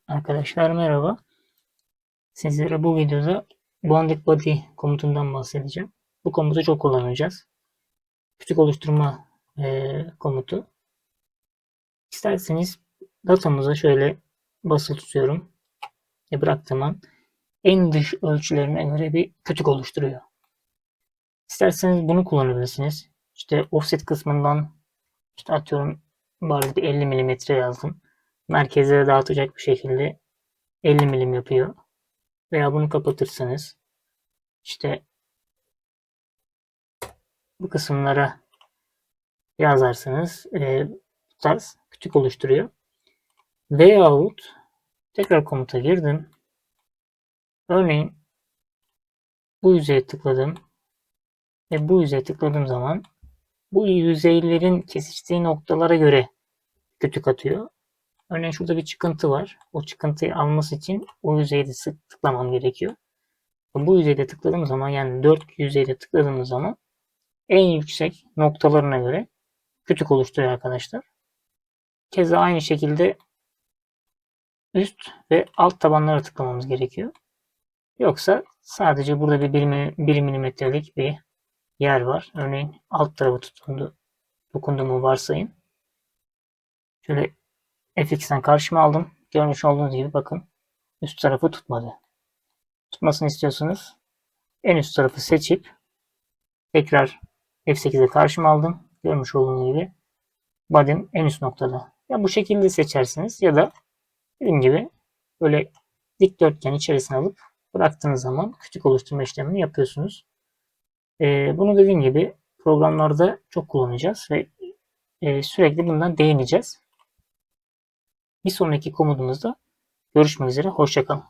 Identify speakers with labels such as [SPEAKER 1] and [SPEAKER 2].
[SPEAKER 1] Arkadaşlar merhaba. Sizlere bu videoda bounded body komutundan bahsedeceğim. Bu komutu çok kullanacağız. Kütük oluşturma komutu. İsterseniz datamıza şöyle basılı tutuyorum. Bıraktığım an en dış ölçülerine göre bir kütük oluşturuyor. İsterseniz bunu kullanabilirsiniz. İşte offset kısmından işte atıyorum bari bir 50 mm yazdım. Merkezlere dağıtacak bir şekilde 50 mm yapıyor. Veya bunu kapatırsanız işte bu kısımlara yazarsanız bu tarz kütük oluşturuyor. Veyahut tekrar komuta girdim. Örneğin bu yüzeye tıkladım ve bu yüzeye tıkladığım zaman bu yüzeylerin kesiştiği noktalara göre kütük atıyor. Örneğin şurada bir çıkıntı var. O çıkıntıyı alması için o yüzeye de sık tıklamam gerekiyor. Bu yüzeyde tıkladığım zaman yani 4 yüzeyde tıkladığım zaman en yüksek noktalarına göre kütük oluşturuyor arkadaşlar. Keza aynı şekilde üst ve alt tabanlara tıklamamız gerekiyor. Yoksa sadece burada bir 1 milimetrelik bir yer var. Örneğin alt tarafı dokunduğumu varsayın. Şöyle FX'ten karşıma aldım. Görmüş olduğunuz gibi bakın üst tarafı tutmadı. Tutmasını istiyorsanız en üst tarafı seçip tekrar F8'e karşıma aldım. Görmüş olduğunuz gibi body'm en üst noktada. Ya bu şekilde seçersiniz ya da dediğim gibi böyle dikdörtgen içerisine alıp bıraktığınız zaman kütük oluşturma işlemini yapıyorsunuz. Bunu dediğim gibi programlarda çok kullanacağız ve sürekli bundan değineceğiz. Bir sonraki komutumuzda görüşmek üzere. Hoşça kalın.